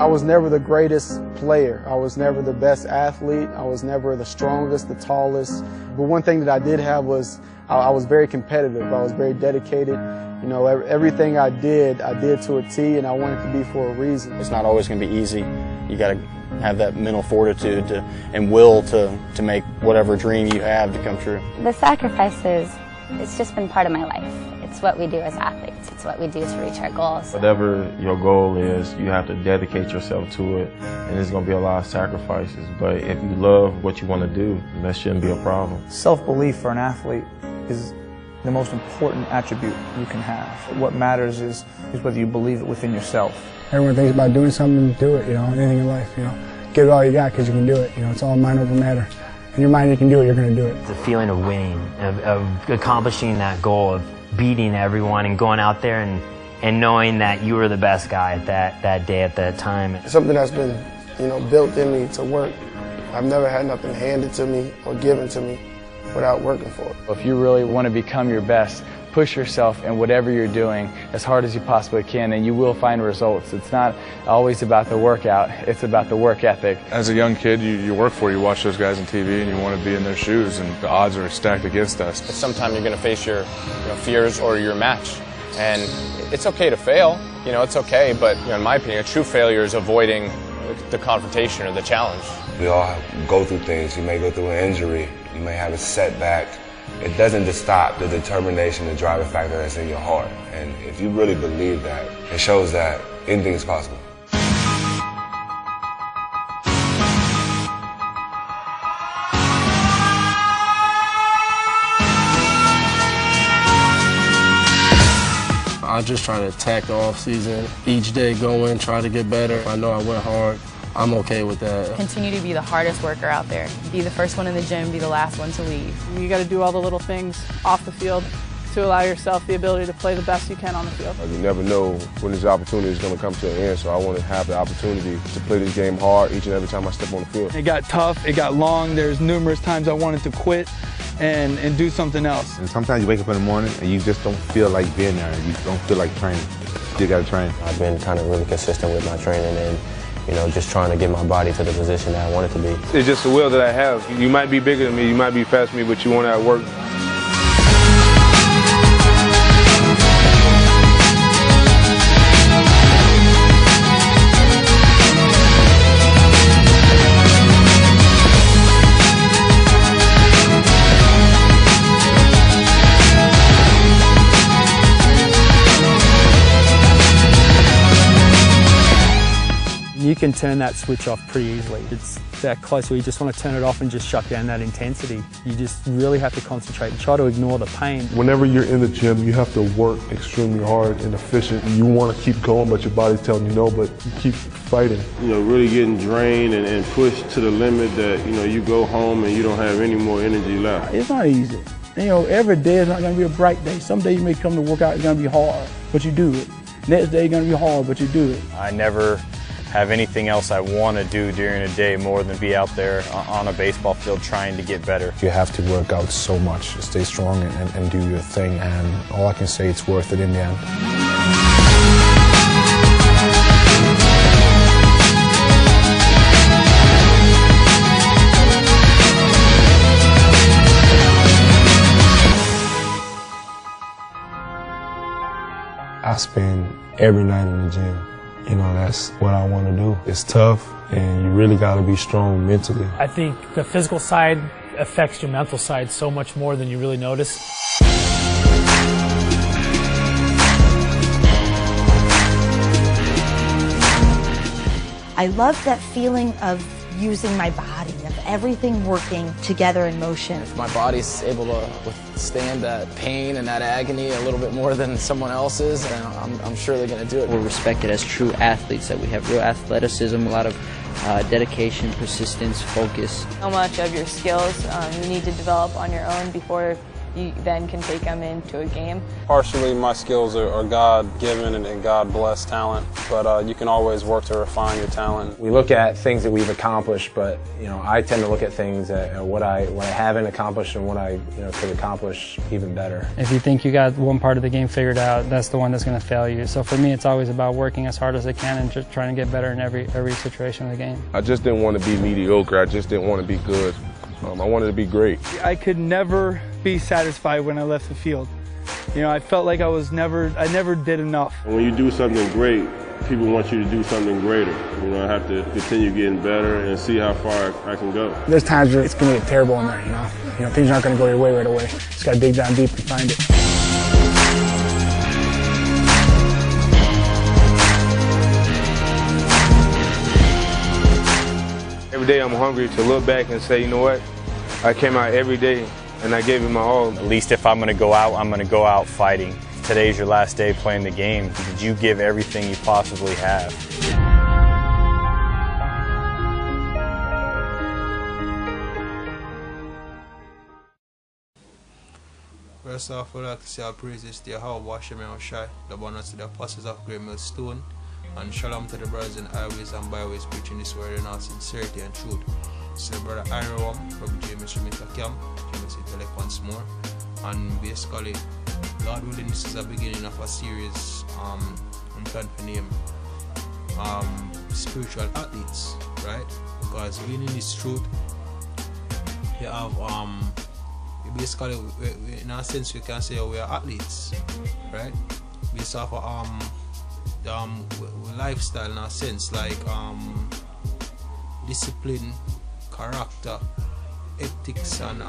was never the greatest player. I was never the best athlete. I was never the strongest, the tallest. But one thing that I did have was I was very competitive. I was very dedicated. You know, everything I did to a T, and I wanted to be for a reason. It's not always going to be easy. You got to have that mental fortitude and will to make whatever dream you have to come true. The sacrifices, it's just been part of my life. It's what we do as athletes. It's what we do to reach our goals. Whatever your goal is, you have to dedicate yourself to it, and there's going to be a lot of sacrifices. But if you love what you want to do, that shouldn't be a problem. Self-belief for an athlete is the most important attribute you can have. What matters is whether you believe it within yourself. Everyone thinks about doing something, do it, anything in life, Give it all you got because you can do it, it's all mind over matter. In your mind you can do it, you're going to do it. The feeling of winning, of accomplishing that goal, of beating everyone and going out there and knowing that you were the best guy at that day, at that time. It's something that's been, built in me to work. I've never had nothing handed to me or given to me without working for it. If you really want to become your best, push yourself in whatever you're doing as hard as you possibly can, and you will find results. It's not always about the workout, it's about the work ethic. As a young kid, you work for it. You watch those guys on TV and you want to be in their shoes, and the odds are stacked against us. Sometimes you're going to face your fears or your match, and it's okay to fail. It's okay, but in my opinion, a true failure is avoiding the confrontation or the challenge. We all go through things. You may go through an injury, you may have a setback. It doesn't just stop the determination, the driving factor that's in your heart. And if you really believe that, it shows that anything is possible. I just try to attack the off season. Each day go in, try to get better. I know I went hard. I'm okay with that. Continue to be the hardest worker out there. Be the first one in the gym, be the last one to leave. You got to do all the little things off the field to allow yourself the ability to play the best you can on the field. You never know when this opportunity is going to come to an end, so I want to have the opportunity to play this game hard each and every time I step on the field. It got tough, it got long. There's numerous times I wanted to quit and do something else. And sometimes you wake up in the morning and you just don't feel like being there. You don't feel like training. You got to train. I've been kind of really consistent with my training and just trying to get my body to the position that I want it to be. It's just a will that I have. You might be bigger than me, you might be faster than me, but you want to outwork. You can turn that switch off pretty easily. It's that close where you just want to turn it off and just shut down that intensity. You just really have to concentrate and try to ignore the pain. Whenever you're in the gym, you have to work extremely hard and efficient. You want to keep going, but your body's telling you no, but you keep fighting. Really getting drained and pushed to the limit that, you go home and you don't have any more energy left. It's not easy. Every day is not going to be a bright day. Some days you may come to work out, it's going to be hard, but you do it. Next day it's going to be hard, but you do it. I never have anything else I want to do during a day more than be out there on a baseball field trying to get better. You have to work out so much, stay strong and do your thing, and all I can say, it's worth it in the end. I spend every night in the gym. That's what I want to do. It's tough, and you really got to be strong mentally. I think the physical side affects your mental side so much more than you really notice. I love that feeling of using my body, of everything working together in motion. If my body's able to withstand that pain and that agony a little bit more than someone else's, and I'm sure they're going to do it. We're respected as true athletes, that we have real athleticism, a lot of dedication, persistence, focus. How much of your skills you need to develop on your own before you then can take them into a game. Partially, my skills are God-given and God-blessed talent, but you can always work to refine your talent. We look at things that we've accomplished, but I tend to look at things at what I haven't accomplished and what I could accomplish even better. If you think you got one part of the game figured out, that's the one that's going to fail you. So for me, it's always about working as hard as I can and just trying to get better in every situation of the game. I just didn't want to be mediocre. I just didn't want to be good. I wanted to be great. I could never be satisfied when I left the field. I felt like I never did enough. When you do something great, people want you to do something greater. I have to continue getting better and see how far I can go. There's times where it's going to get terrible in there, things aren't going to go your way right away. Just got to dig down deep and find it. Every day I'm hungry to look back and say, you know what, I came out every day and I gave it my all. At least if I'm going to go out, I'm going to go out fighting. Today's your last day playing the game. Did you give everything you possibly have? First off, I'd like to say our praises to Yahweh Hashem Yahushai, the bonus to the apostles of Great Millstone, and shalom to the brothers in highways and byways preaching this word in all sincerity and truth. This is the brother Iron Brother James Remita Camp, James Intellect once more, and basically, God willing, this is a beginning of a series I'm trying to name spiritual athletes, right? Because in this truth, you have basically, in a sense, we can say we are athletes, right? Based off lifestyle, in a sense, like discipline, character, ethics, and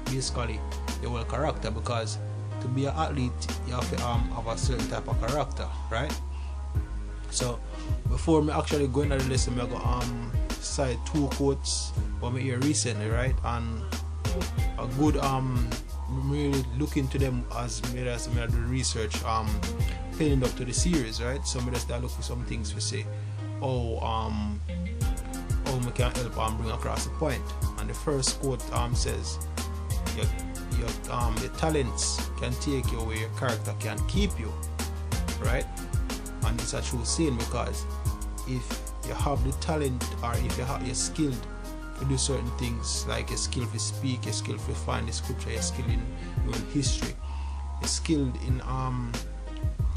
basically your whole character. Because to be an athlete, you have to have a certain type of character, right? So before me actually go into the lesson, I go cite two quotes what me hear recently, right? And a good really look into them as me do research paying up to the series, right? So me just look for some things to say how me can help bring across the point. And the first quote says your talents can take you where your character can keep you, right? And it's a true saying, because if you have the talent, or if you're skilled to do certain things, like you're skilled to speak, you're skilled to find the scripture, you're skilled in history, you're skilled in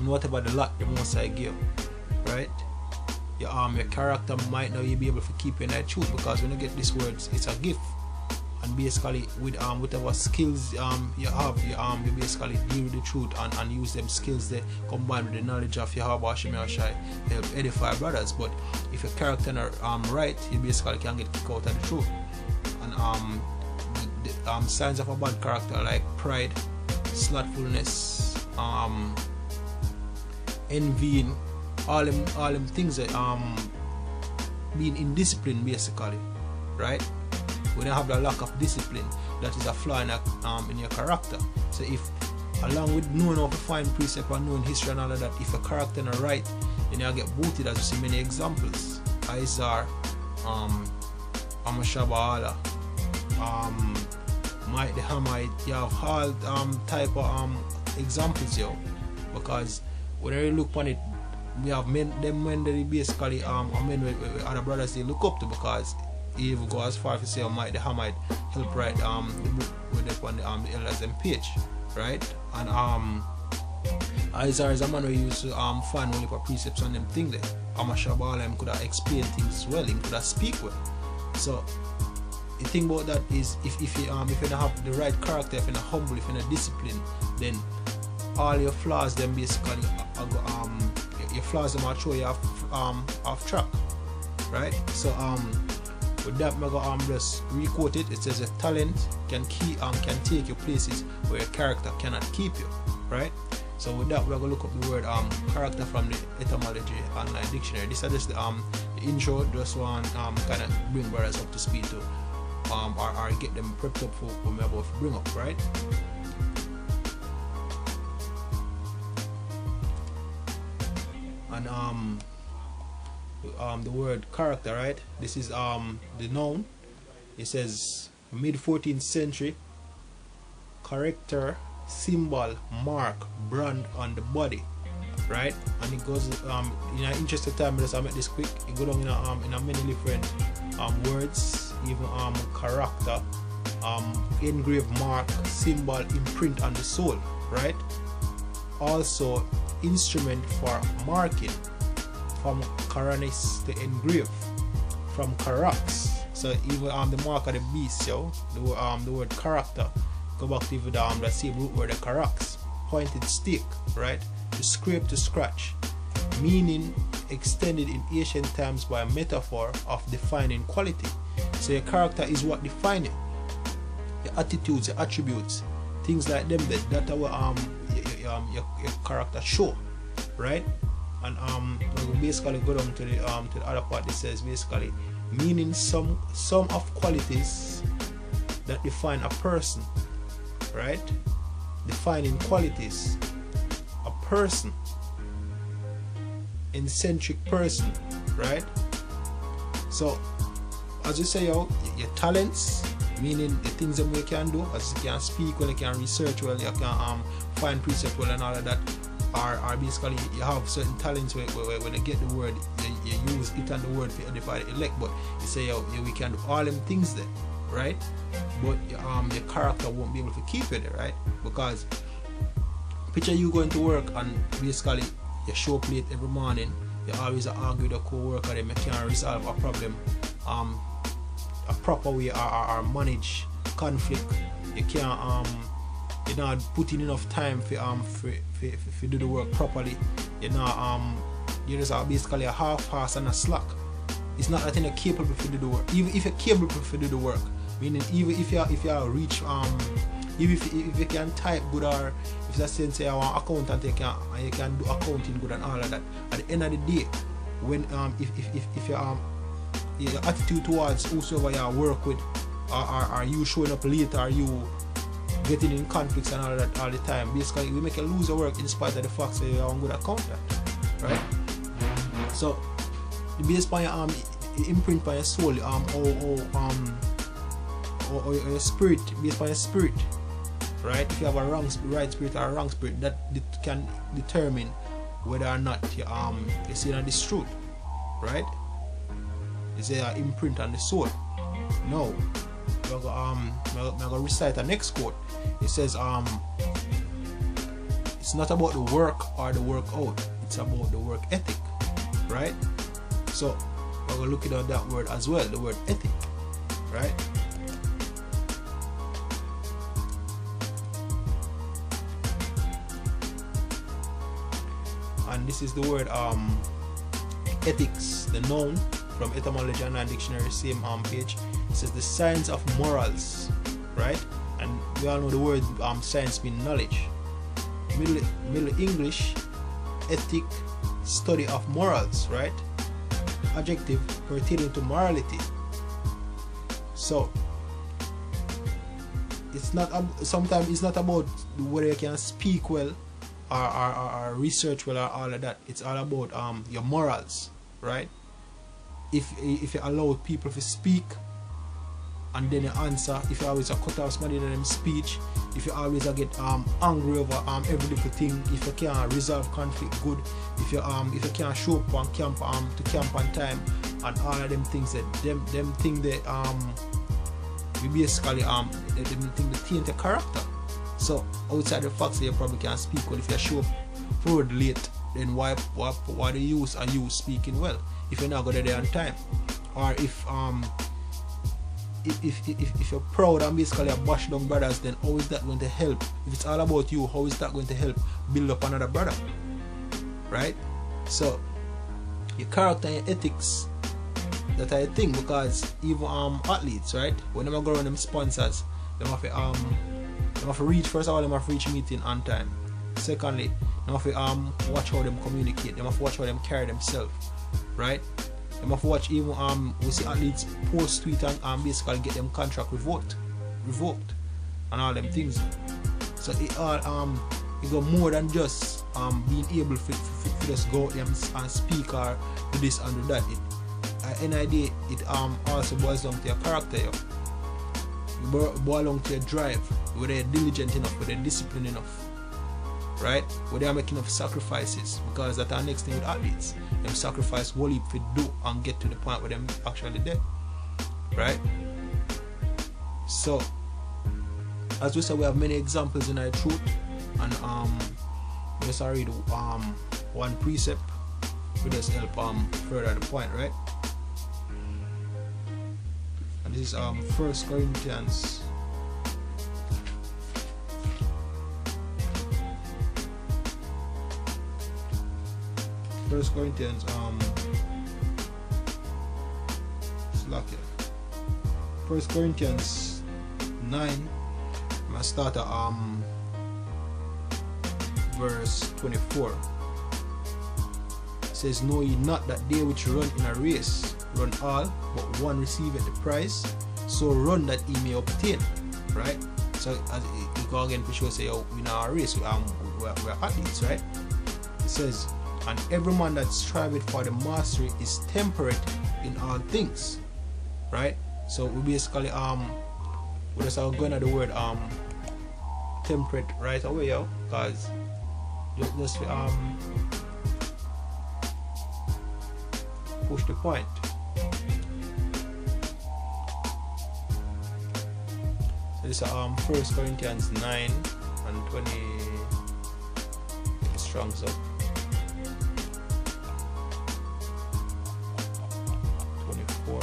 whatever the lot the most I give, right? Your character might not be able to keep you in that truth, because when you get these words, it's a gift. And basically with whatever skills you have, you basically deal with the truth and use them skills there combined with the knowledge of Yahweh Hashem Yahushai to help edify brothers. But if your character not right, you basically can get kicked out of the truth. And the signs of a bad character like pride, slothfulness, envying, all them things that being indisciplined, basically, right? When you have the lack of discipline, that is a flaw in your character. So if, along with knowing how to find precept and knowing history and all of that, if your character not right, then you get booted, as you see many examples. Isaiah, Amashabala, Mike the Hamite, you have all type of examples here. Because when you look on it, we have men that basically men with other brothers they look up to, because he even go as far as to say Mike the Hamite help write the book with the the elders and page, right? And Isaiah is a man who used to find only for precepts on them things there. Amashabala could have explained things well, he could have speak well. So the thing about that is if you don't have the right character, if you're not humble, if you're not disciplined, then all your flaws then basically your flaws them are throw you off track, right? So with that, I'm gonna just re-quote it. It says a talent can take you places where your character cannot keep you, right? So with that, we're gonna look up the word character from the etymology online dictionary. This is just the intro. Just one kind of bring brothers up to speed to or get them prepped up for what we're about to bring up, right? And the word character, right? This is the noun. It says mid 14th century character, symbol, mark, brand on the body, right? And it goes in an interest of time, I'll make this quick. It goes down in a many different words, even character, engraved mark, symbol, imprint on the soul, right? Also instrument for marking, from Karanis to engrave, from Karax. So even the mark of the beast, yo, the word character, go back to the same root word, the Karax, pointed stick, right? To scrape, to scratch, meaning extended in ancient times by a metaphor of defining quality. So your character is what defines it. Your attitudes, your attributes, things like them, that are what your character show, right? And we basically go down to the other part that says basically meaning some of qualities that define a person, right? Defining qualities, a person, eccentric person, right? So as you say, your talents, meaning the things that you can do, as you can speak well, you can research well, you can find precept well, and all of that are basically, you have certain talents where when you get the word, you use it and the word for edify the elect, but you say, we can do all them things there, right? But your character won't be able to keep it there, right? Because picture you going to work and basically you show up late every morning, you always argue with a co-worker, them you can't resolve a problem a proper way or manage conflict. You can't you're not putting enough time for do the work properly. You're not you're just basically a half-pass and a slack. It's not that you're capable to do the work. Even if you're capable to do the work, meaning even if you reach even if you can type good, or if you're saying say I want accountant, you can do accounting good and all of that. At the end of the day, when if your attitude towards whosoever you work with, are you showing up late, are you getting in conflicts and all of that all the time, basically we make you lose your work in spite of the fact that you're a good accountant, right? So based on your imprint by your soul, or your spirit, based on your spirit, right? If you have a right spirit or a wrong spirit, that can determine whether or not you saying this truth, right? Is there an imprint on the soul? No. I'm gonna recite the next quote. It says it's not about the work or the work out, it's about the work ethic, right? So we're gonna look at that word as well, the word ethic, right? And this is the word ethics, the noun, from Etymology and Dictionary, same page. It says the science of morals, right? And we all know the word science means knowledge. Middle English, ethic, study of morals, right? Adjective pertaining to morality. So it's not sometimes it's not about whether you can speak well or research well or all of that. It's all about your morals, right? If you allow people to speak and then you answer, if you always cut off somebody in them speech, if you always get angry over every little thing, if you can't resolve conflict good, if you can't show up on camp to camp on time, and all of them things that them thing that we basically them thing that taint your character. So outside the fact that you probably can't speak well, if you show up forward late, then why the use are you speaking well if you're not going there on time? Or if you're proud and basically a bash down brothers, then how is that going to help? If it's all about you, how is that going to help build up another brother, right? So your character and your ethics, that are a thing, because even athletes, right, when they go around them sponsors, they have to reach, first of all, they have to reach meeting on time. Secondly, they have to watch how them communicate, they have to watch how them carry themselves, right? They have to watch even we see athletes post tweet and basically get them contract revoked and all them things. So it all it go more than just being able to just go out there and speak or do this and do that. At any idea, it also boils down to your character, yo. You boil along to your drive, whether you're diligent enough, whether you're disciplined enough, right? Whether you're making enough sacrifices, because that's our next thing with athletes. Them sacrifice what if you do and get to the point where them actually there, right? So, as we said, we have many examples in our truth, and let's read one precept to just help further the point, right? And this is 1 Corinthians 1 Corinthians slack it. 1 Corinthians 9. I'm gonna start at verse 24. It says, "Know ye not that they which run in a race run all, but one receiveth the prize? So run that he may obtain." Right? So as you go again for sure, say, "Oh, in our race, we're athletes," right? It says, "And every man that striveth for the mastery is temperate in all things." Right? So we basically we just are going at the word temperate right away, yo, because just push the point. So this is 1 Corinthians 9 and 20. It's strong, so 24.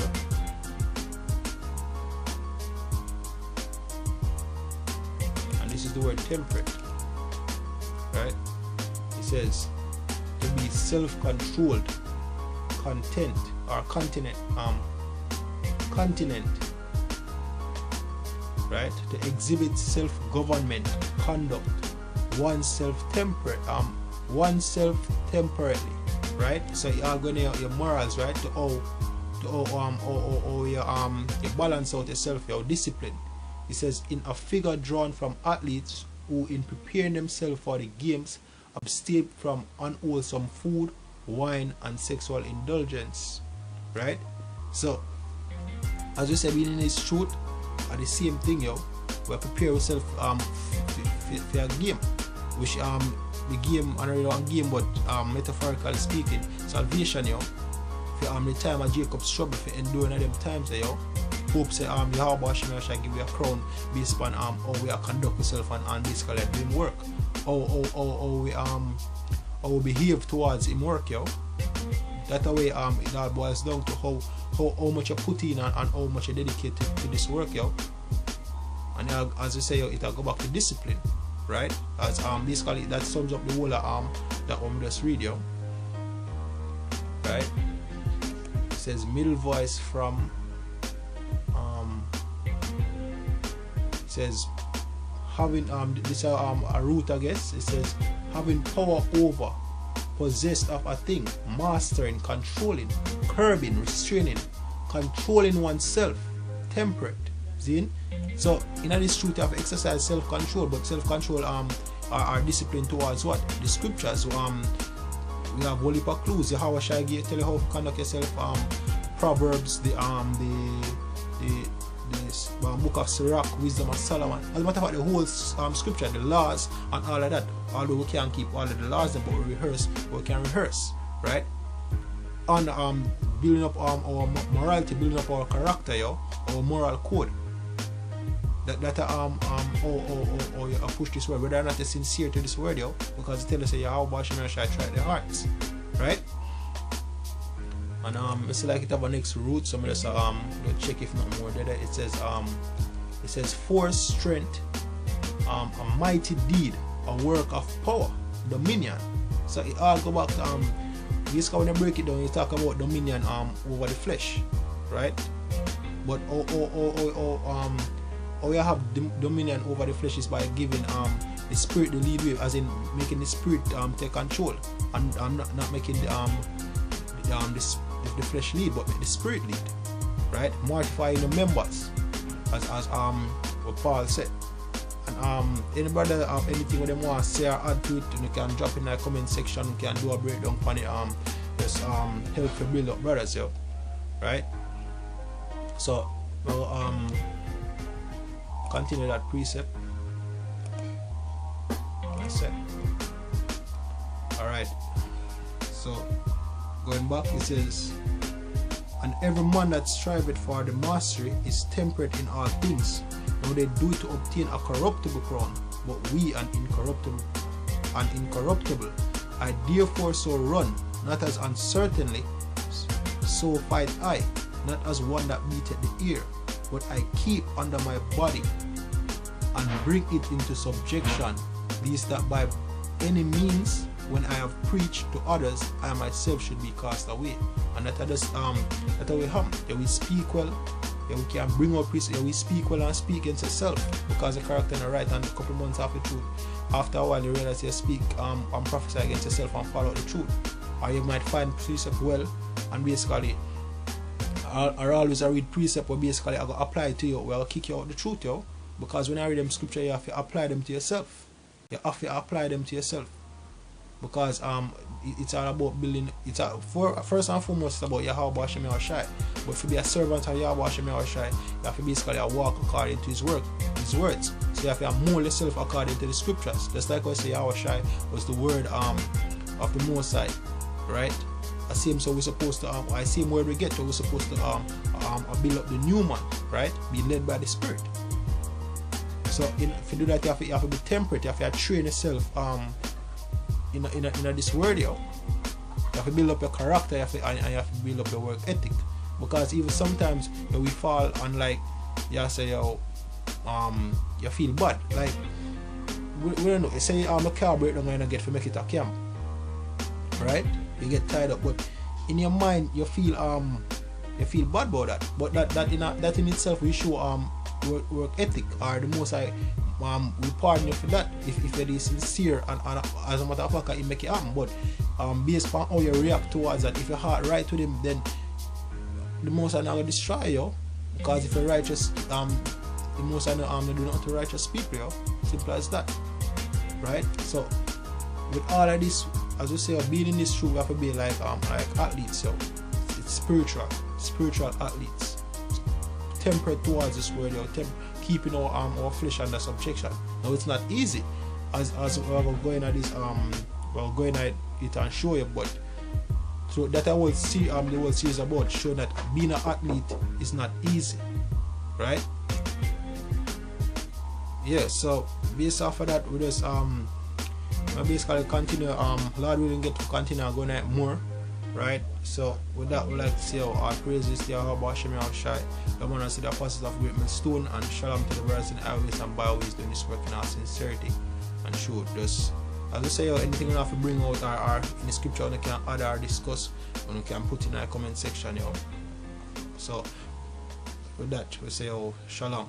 And this is the word temperate, right? It says to be self-controlled, content or continent, right? To exhibit self-government, conduct, oneself temperately, right? So you are going to your morals, right? To you balance out yourself, your discipline. It says, in a figure drawn from athletes who, in preparing themselves for the games, abstain from unwholesome food, wine, and sexual indulgence, right? So, as we said, being in this truth are the same thing, yo. We prepare ourselves for a game, which the game, I don't know one game, but metaphorically speaking, salvation, yo. For the time of Jacob's trouble, for enduring them times, yo. Hope say Yahweh shall give you a crown based upon how we conduct ourselves and basically doing work. How we behave towards him work, yo. That way it all boils down to how much you put in and how much you dedicate to this work, yo. And as you say, yo, it'll go back to discipline, right? As basically that sums up the whole of that we just read, yo. Right? It says middle voice from it says having this a root, I guess. It says having power over, possessed of a thing, mastering, controlling, curbing, restraining, controlling oneself, temperate. See? So in this truth you have exercise self-control, but self-control are discipline towards what? The scriptures. We have whole heap of clues. How shall I tell you how to conduct yourself? Proverbs, the book of Sirach, Wisdom of Solomon. As a matter of fact, the whole scripture, the laws and all of that. Although we can't keep all of the laws, but we can rehearse, right? On building up our morality, building up our character, yo, our moral code. You push this word, whether or not you're sincere to this word, yo, because it tells us that how Bashimir shall try their hearts, right? And it's like it have a next root, so I'm just check if not more there. It says force, strength, a mighty deed, a work of power, dominion. So it all go back to this when you break it down, you talk about dominion over the flesh, right? But how you have dominion over the flesh is by giving the spirit the lead way, as in making the spirit take control, and not making the flesh lead, but make the spirit lead, right? Mortifying the members, as what Paul said. And anybody have anything with them want to say or add to it, you can drop in the comment section. You can do a breakdown on it. Just help to build up brothers, yo, right? So continue that precept. That's it. Alright. So going back, it says, and every man that striveth for the mastery is temperate in all things. Now they do it to obtain a corruptible crown, but we an incorruptible. I therefore so run, not as uncertainly, so fight I, not as one that beateth the air, but I keep under my body, and bring it into subjection, these that by any means, when I have preached to others, I myself should be cast away. And that others that will happen. Yeah, we speak well, yeah, we can bring up peace, yeah, we speak well and speak against yourself, because the character in the right, and a couple months after the truth, after a while you realize you speak and prophesy against yourself and follow the truth. Or you might find precept well and basically or always I read precept where basically I go apply it to you, well kick you out the truth, yo. Because when I read them scripture, you have to apply them to yourself. You have to apply them to yourself. Because it's all about building, first and foremost it's about Yahweh Hashem Yahushai. But to be a servant of Yahweh Hashem Yahushai, you have to basically walk according to his words. So you have to mold yourself according to the scriptures. Just like I say Yahushai was the word of the Most High, right? The same, so we're supposed to the same word we get, so we're supposed to build up the new man, right? Be led by the Spirit. So if you do that, you have to be temperate. You have to train yourself in this word, yo. You have to build up your character, and you have to build up your work ethic. Because even sometimes we fall on, like, you say, yo, you feel bad. Like, we don't know. Say a car break down and you get to make it a camp, right? You get tied up, but in your mind you feel bad about that. But that in itself will show work ethic, or the Most High we pardon you for that if it is sincere, and as a matter of fact it make it happen. But based on how you react towards that, if your heart right with him, then the Most High not gonna destroy you. Because if you're righteous, the Most High no do not to righteous people, yo. Simple as that, right? So with all of this, as we say, being in this truth, we have to be like athletes, yo. It's spiritual athletes, temperate towards this word, yo. Keeping our flesh under subjection. Now it's not easy, as we're going at this, we're going at it and show you, but so that I will see the whole series about showing that being an athlete is not easy, right? Yeah. So based off of that, we just I basically continue, Lord willing, get to continue going at more, right? So with that, we like to say our praises to Yahweh Hashem Yahushai, the man and see the apostles of Great Millstone, and shalom to the brothers in highways and byways doing this work in our sincerity and truth. Just as we say, anything you have to bring out or in the scripture you can add or discuss, and you can put in our comment section, yo. So with that, we say shalom.